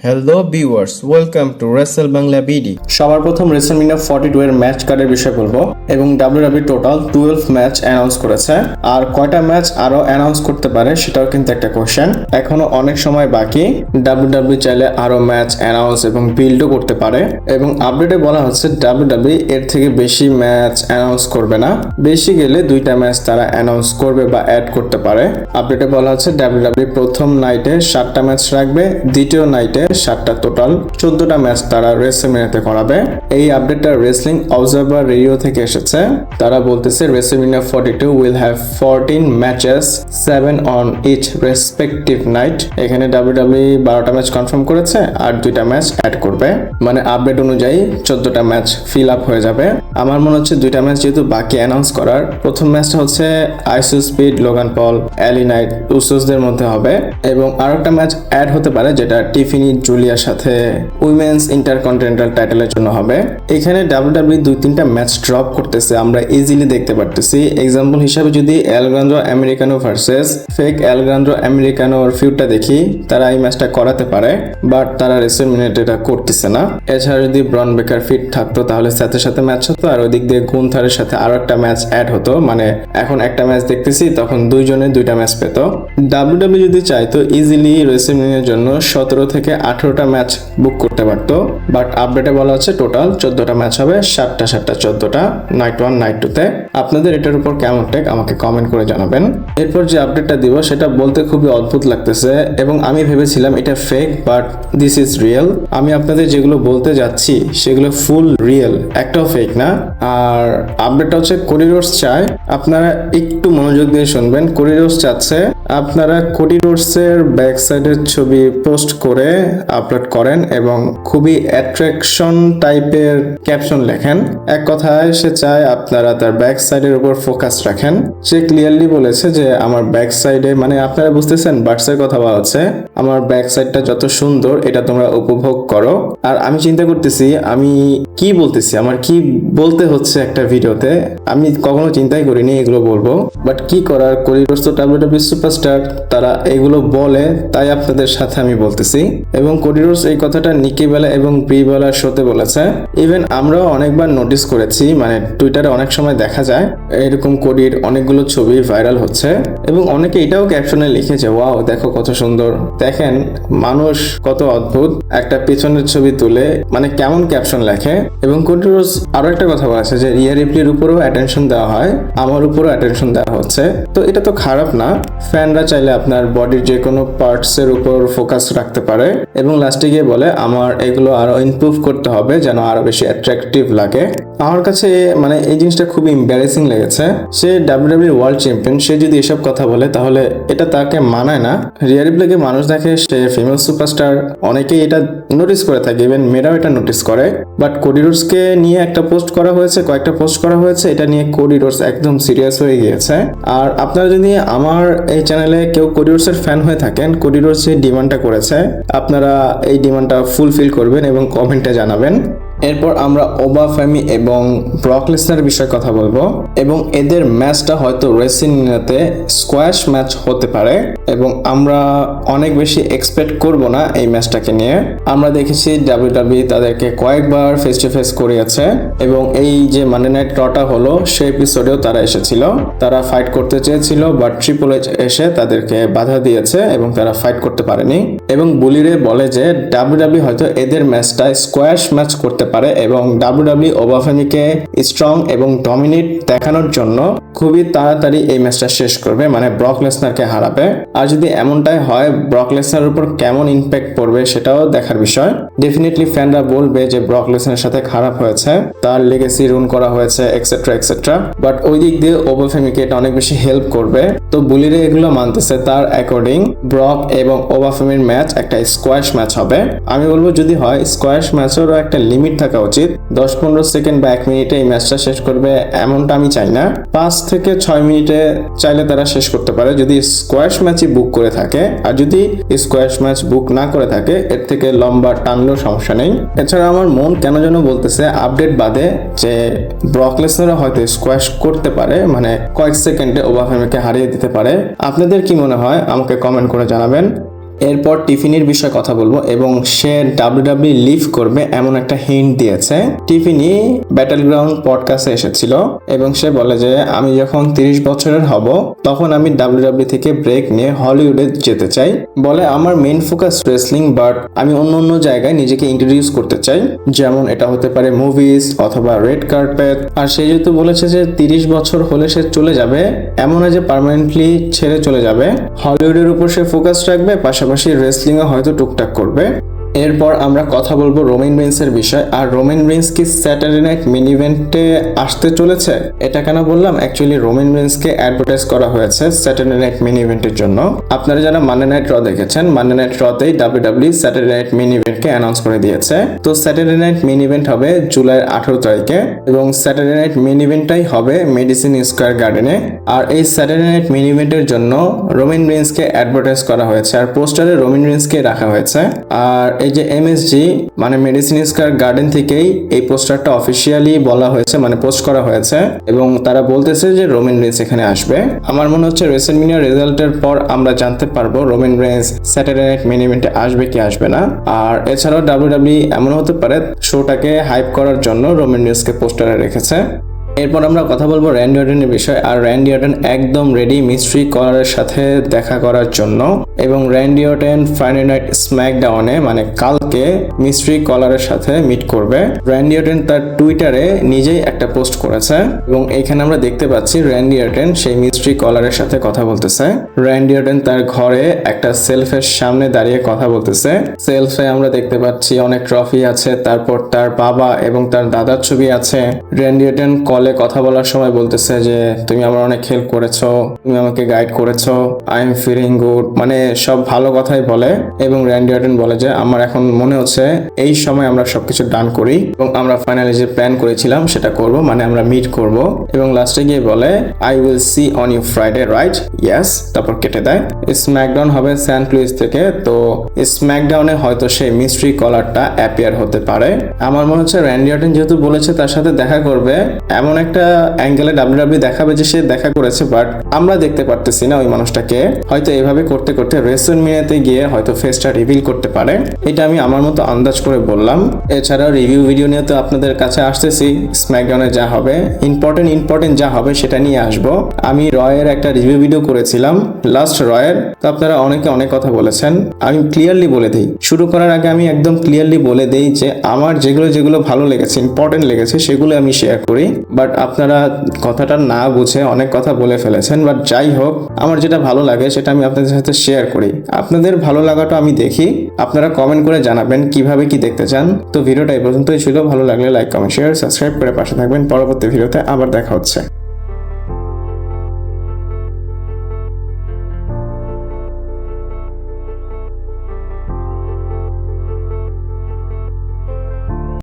Hello viewers, welcome to Rachel Bangla BD. সবার প্রথম WrestleMania 42 এর ম্যাচ কার্ডের বিষয়ে বলবো এবং ডাব্লিউডাব্লিউ টোটাল 12 ম্যাচ অ্যানাউন্স করেছে। আর কয়টা ম্যাচ আরো অ্যানাউন্স করতে পারে সেটাও কিন্তু একটা কোশ্চেন। এখনো অনেক সময় বাকি। ডাব্লিউডাব্লিউ চাইলে আরো ম্যাচ অ্যানাউন্স এবং বিল্ডও করতে পারে এবং আপডেটে বলা হচ্ছে ডাব্লিউডাব্লিউ এর থেকে বেশি ম্যাচ অ্যানাউন্স করবে না। বেশি গেলে 2টা ম্যাচ তারা অ্যানাউন্স করবে বা অ্যাড করতে পারে। আপডেটে বলা হচ্ছে ডাব্লিউডাব্লিউ প্রথম নাইটে 7টা ম্যাচ রাখবে, দ্বিতীয় নাইটে 7টা, টোটাল 14টা ম্যাচ তারা রেসলম্যানিয়াতে করাবে। এই আপডেটটা রেসলিং অবজারভার রেডিও থেকে এসেছে। তারা বলতেছে WrestleMania 42 will have 14 matches, 7 on each respective night. এখানে ডাব্লিউডাব্লিউ 12টা ম্যাচ কনফার্ম করেছে আর 2টা ম্যাচ অ্যাড করবে, মানে আপডেট অনুযায়ী 14টা ম্যাচ ফিল আপ হয়ে যাবে। আমার মনে হচ্ছে 2টা ম্যাচ যেহেতু বাকি অ্যানাউন্স করার, প্রথম ম্যাচটা হচ্ছে IShowSpeed, Logan Paul, LA Knight, উসোসদের মধ্যে হবে এবং আরেকটা ম্যাচ অ্যাড হতে পারে যেটা টিফিনি জুলিয়ার সাথে উইমেন্স ইন্টারকন্টিনেন্টাল টাইটেলের জন্য হবে। এখানে ডাব্লিউডাব্লিউ 2-3টা ম্যাচ ড্রপ করতেছে, আমরা ইজিলি দেখতে পারতেছি। এক্সাম্পল হিসাবে যদি এলগ্রান্ডো আমেরিকানো ভার্সেস ফেক এলগ্রান্ডো আমেরিকানোর ফিউডটা দেখি, তারা এই ম্যাচটা করাতে পারে বাট তারা রেসলম্যানিয়াতে এটা করতেছে না। এছাড়া যদি ব্রন বেকার ফিট থাকতো তাহলে সাথে সাথে ম্যাচ হতো আর ওদিক দিয়ে গুনথারের সাথে আরো একটা ম্যাচ অ্যাড হতো, মানে এখন একটা ম্যাচ দেখতেছি তখন দুইজনে 2টা ম্যাচ পেত। ডাব্লিউডাব্লিউ যদি চাইতো ইজিলি রেসলম্যানিয়ার জন্য 17 থেকে 18টা ম্যাচ বুক করতে পারতো, বাট আপডেটে বলা হচ্ছে টোটাল 14টা ম্যাচ হবে, 7টা 14টা, নাইট 1 নাইট 2 তে। আপনাদের এটার উপর কেমন টেক আমাকে কমেন্ট করে জানাবেন। এরপর যে আপডেটটা দিব সেটা বলতে খুবই অদ্ভুত লাগতেছে এবং আমি ভেবেছিলাম এটা fake, but this is real. আমি আপনাদের যেগুলো বলতে যাচ্ছি সেগুলো ফুল রিয়েল, একটাও ফেক না। আর আপডেটটা হচ্ছে কোডি রোডস চায়, আপনারা একটু মনোযোগ দিয়ে শুনবেন। কোডি রোডস চাচ্ছে আপনারা কোডি রোডসের ব্যাক সাইডের ছবি পোস্ট করে আপলোড করেন এবং খুবই অ্যাট্রাকশন টাইপের ক্যাপশন লেখেন। এক কথায় সে চায় আপনারা তার ব্যাক সাইডের উপর ফোকাস রাখেন। সে ক্লিয়ারলি বলেছে যে আমার ব্যাক সাইডে, মানে আপনারা বুঝতেছেন বার্ডসের কথা বলা হচ্ছে, আমার ব্যাক সাইডটা যত সুন্দর এটা তোমরা উপভোগ করো। আর আমি চিন্তা করতেছি আমি কি বলতেছি, আমার কি বলতে হচ্ছে একটা ভিডিওতে, আমি কখনো চিন্তাই করিনি এগুলো বলবো, বাট কি করার, কোরিডোরস তো ডাব্লিউডাব্লিউ সুপারস্টার, তারা এগুলো বলে তাই আপনাদের সাথে আমি বলতেছি। এবং কোরিডোরস এই কথাটা নিকি বেলা এবং ব্রি বেলার শোতে বলেছে। ইভেন আমরাও অনেকবার নোটিস করেছি, মানে টুইটারে অনেক সময় দেখা যায় এরকম কোডির অনেকগুলো ছবি ভাইরাল হচ্ছে এবং অনেকে এটাও ক্যাপশনে লিখেছে, ওয়াও দেখো কত সুন্দর। দেখেন মানুষ কত অদ্ভুত, একটা পিছনের ছবি তুলে মানে কেমন ক্যাপশন লেখে। এবং কোরিডোরস আরো একটা কথা বলেছে যে রিয়া রিপ্লির উপরও অ্যাটেনশন দেওয়া হয়, আমার উপরও অ্যাটেনশন দেওয়া হচ্ছে, তো এটা তো খারাপ না। ফ্যানরা চাইলে আপনার বডির যে কোনো পার্টস এর উপর ফোকাস রাখতে পারে এবং লাস্টে গিয়ে বলে আমার এগুলো আরো ইমপ্রুভ করতে হবে যেন আরো বেশি অ্যাট্রাকটিভ লাগে। আমার কাছে মানে এই জিনিসটা খুবই এম্বারেসিং লেগেছে। সে ডাব্লিউডাব্লিউ ওয়ার্ল্ড চ্যাম্পিয়ন, সে যদি এসব কথা বলে তাহলে এটা তাকে মানায় না। রিয়া রিপ্লিকে মানুষ দেখে সে ফিমেল সুপারস্টার, অনেকেই এটা নোটিস করে থাকে, ইভেন মেয়েরাও এটা নোটিস করে। বাট কোডি রোডসকে নিয়ে একটা পোস্ট করা হয়েছে, কয়েকটা পোস্ট করা হয়েছে, এটা নিয়ে কোডি রোডস একদম সিরিয়াস হয়ে গিয়েছে। আর আপনারা যদি আমার এই চ্যানেলে কেউ কোডি রোডসের ফ্যান হয়ে থাকেন, কোডি রোডস যে ডিমান্ডটা করেছে আপনারা এই ডিমান্ডটা ফুলফিল করবেন এবং কমেন্টে জানাবেন। এরপর আমরা ওবা ফেমি এবং ব্রক লেসনারের বিষয়ে কথা বলবো এবং এদের ম্যাচটা হয়তো রেসলিংতে স্কোয়াশ ম্যাচ হতে পারে এবং আমরা অনেক বেশি এক্সপেক্ট করব না এই ম্যাচটাকে নিয়ে। আমরা দেখেছি ডাব্লিউডাব্লিউ তাদেরকে কয়েকবার ফেস টু ফেস করিয়েছে এবং এই যে মানডে নাইট রটা হলো সেই এপিসোডেও তারা এসেছিল, তারা ফাইট করতে চেয়েছিল বাট ট্রিপল এইচ এসে তাদেরকে বাধা দিয়েছে এবং তারা ফাইট করতে পারেনি। এবং বুলিরে বলে যে ডাব্লিউডাব্লিউ হয়তো এদের ম্যাচটা স্কোয়াশ ম্যাচ করতে পারে এবং ডাব্লিউডাব্লিউ ওবা ফেমিকে স্ট্রং এবং ডমিনেট দেখানোর জন্য খুবই তাড়াতাড়ি এই ম্যাচটা শেষ করবে, মানে ব্রক লেসনারকে হারাবে। আর যদি এমনটাই হয় ব্রক লেসনারের উপর কেমন ইম্প্যাক্ট পড়বে সেটাও দেখার বিষয়। ডেফিনেটলি ফ্যানরা বলবে যে ব্রক লেসনারের সাথে খারাপ হয়েছে, তার লেগেসি রুন করা হয়েছে এক্সেট্রা এক্সেট্রা, বাট ওই দিক দিয়ে ওবা ফেমিকে এটা অনেক বেশি হেল্প করবে। তো বুলিরে এগুলো মানতেছে, তার অ্যাকর্ডিং ব্রক এবং ওবা ফেমির ম্যাচ একটা স্কোয়াশ ম্যাচ হবে। আমি বলবো যদি হয় স্কোয়াশ ম্যাচেরও একটা লিমিট থাকা উচিত, 10-15 সেকেন্ড বা 1 মিনিটে এই ম্যাচটা শেষ করবে এমনটা আমি চাই না। 5 থেকে 6 মিনিটে চাইলে তারা শেষ করতে পারে যদি স্কোয়াশ ম্যাচই বুক করে থাকে। আর যদি স্কোয়াশ ম্যাচ বুক না করে থাকে এর থেকে লম্বা টানলেও সমস্যা নেই। এছাড়া আমার মন কেন যেন বলতেছে আপডেট বাদে যে ব্রক লেসনারও হয়তো স্কোয়াশ করতে পারে, মানে কয়েক সেকেন্ডে ওবা ফেমিকে হারিয়ে দিতে পারে। আপনাদের কি মনে হয় আমাকে কমেন্ট করে জানাবেন। এরপর টিফিনির বিষয়ে কথা বলবো এবং সে ডাব্লিউডাব্লিউ লিভ করবে এমন একটা হিন্ট দিয়েছে। টিফিনি ব্যাটল গ্রাউন্ড পডকাস্টে এসেছিল এবং সে বলে যে আমি যখন 30 বছরের হব তখন আমি ডাব্লিউডাব্লিউ থেকে ব্রেক নিয়ে হলিউডে যেতে চাই। বলে আমার মেইন ফোকাস রেসলিং, বাট আমি অন্য জায়গায় নিজেকে ইন্ট্রোডিউস করতে চাই, যেমন এটা হতে পারে মুভিজ অথবা রেড কার্পেট। আর সে যেহেতু বলেছে যে 30 বছর হলে সে চলে যাবে, এমন না যে পার্মানেন্টলি ছেড়ে চলে যাবে, হলিউডের উপর সে ফোকাস রাখবে, পাশাপাশি রেসলিং এ হয়তো টুকটাক করবে। এরপর আমরা কথা বলবো রোমান রেইন্সের বিষয়। আর রোমান রেইন্স কি স্যাটারডে নাইট মেইন ইভেন্টে আসতে চলেছে? এটা কেন বললাম, অ্যাকচুয়ালি রোমান রেইন্সকে অ্যাডভার্টাইজ করা হয়েছে স্যাটারডে নাইট মেইন ইভেন্টের জন্য। আপনারা যারা মানডে নাইট র দেখেছেন, মানডে নাইট রতেই ডাব্লিউডাব্লিউ স্যাটারডে নাইট মেইন ইভেন্টকে অ্যানাউন্স করে দিয়েছে। তো স্যাটারডে নাইট মেইন ইভেন্ট হবে জুলাই 18 তারিখে এবং স্যাটারডে নাইট মেইন ইভেন্টটাই হবে মেডিসিন স্কয়ার গার্ডেনে। আর এই স্যাটারডে নাইট মেইন ইভেন্টের জন্য রোমান রেইন্সকে অ্যাডভার্টাইজ করা হয়েছে আর পোস্টারে রোমান রেইন্সকে রাখা হয়েছে। আর এই যে এমএসজি মানে মেডিসিন স্কয়ার গার্ডেন থেকেই এই পোস্টারটা অফিসিয়ালি বলা হয়েছে, মানে পোস্ট করা হয়েছে এবং তারা বলতেছে যে রোমান রেইন্স এখানে আসবে। আমার মনে হচ্ছে রেসলম্যানিয়া রেজাল্টের পর আমরা জানতে পারবো Roman Reigns Saturday night main ইভেন্টে আসবে কি আসবে না। আর এছাড়াও ডাব্লিউডাব্লিউ এমন হতে পারে শোটাকে হাইপ করার জন্য রোমান রেইন্সকে পোস্টারে রেখেছে। এরপর আমরা কথা বলবো র্যান্ডি অর্টনের বিষয়। আর র্যান্ডি অর্টন একদম রেডি মিস্ট্রি কলারের সাথে দেখা করার জন্য এবং র্যান্ডি অর্টন ফ্রাইডে নাইট স্ম্যাকডাউনে মানে কালকে মিস্ট্রি কলারের সাথে মিট করবে। র্যান্ডি অর্টন তার টুইটারে নিজেই একটা পোস্ট করেছে এবং এখানে আমরা দেখতে পাচ্ছি র্যান্ডি অর্টন সেই মিস্ট্রি কলারের সাথে কথা বলতেছে। র্যান্ডি অর্টন তার ঘরে একটা সেলফের সামনে দাঁড়িয়ে কথা বলতেছে। সেলফে আমরা দেখতে পাচ্ছি অনেক ট্রফি আছে, তারপর তার বাবা এবং তার দাদার ছবি আছে। র্যান্ডি অর্টন কথা বলার সময় বলতেছে যে তুমি আমার অনেক হেল্প করেছো, তুমি আমাকে গাইড করেছো, আই এম ফিলিং গুড, মানে সব ভালো কথাই বলে। এবং র্যান্ডি অর্টন বলে যে আমার এখন মনে হচ্ছে এই সময় আমরা সবকিছু ডান করি এবং আমরা ফাইনালি যে প্ল্যান করেছিলাম সেটা করব, মানে আমরা মিট করব। এবং লাস্টে গিয়ে বলে I will see on you Friday, right? Yes. তারপর কেটে দেয়। স্ম্যাকডাউন হবে সেন্ট লুইস থেকে, তো স্ম্যাকডাউনে হয়তো সেই মিস্ট্রি কলারটা অ্যাপিয়ার হতে পারে। আমার মনে হচ্ছে র্যান্ডি অর্টন যেহেতু বলেছে তার সাথে দেখা করবে, এমন একটা অ্যাঙ্গেলে ডাব্লিউডাব্লিউ দেখাবে যে সে দেখা করেছে, বাট আমরা দেখতে পারতেছি না ওই মানুষটাকে। হয়তো এভাবে করতে করতে রেসলম্যানিয়াতে গিয়ে হয়তো ফেসটা রিভিল করতে পারে। এটা আমি আমার মতো আন্দাজ করে বললাম। এছাড়াও রিভিউ ভিডিও নিয়ে তো আপনাদের কাছে আসতেছি, স্ম্যাকডাউনে যা হবে ইম্পর্টেন্ট যা হবে সেটা নিয়ে আসবো। আমি রয়ের একটা রিভিউ ভিডিও করেছিলাম লাস্ট রয়ের, তো আপনারা অনেকে অনেক কথা বলেছেন। আমি ক্লিয়ারলি বলে দিই, শুরু করার আগে আমি একদম ক্লিয়ারলি বলে দিই যে আমার যেগুলো ভালো লেগেছে, ইম্পর্টেন্ট লেগেছে, সেগুলো আমি শেয়ার করি। বাট আপনারা কথাটা না বুঝে অনেক কথা বলে ফেলেছেন। বাট যাই হোক, আমার যেটা ভালো লাগে সেটা আমি আপনাদের সাথে শেয়ার করি। আপনাদের ভালো লাগাটা আমি দেখি, আপনারা কমেন্ট করে জানাবেন কিভাবে কি দেখতে চান। তো ভিডিওটা এই পর্যন্তই ছিল। ভালো লাগলে লাইক, কমেন্ট, শেয়ার, সাবস্ক্রাইব করে পাশে থাকবেন। পরবর্তী ভিডিওতে আবার দেখা হচ্ছে।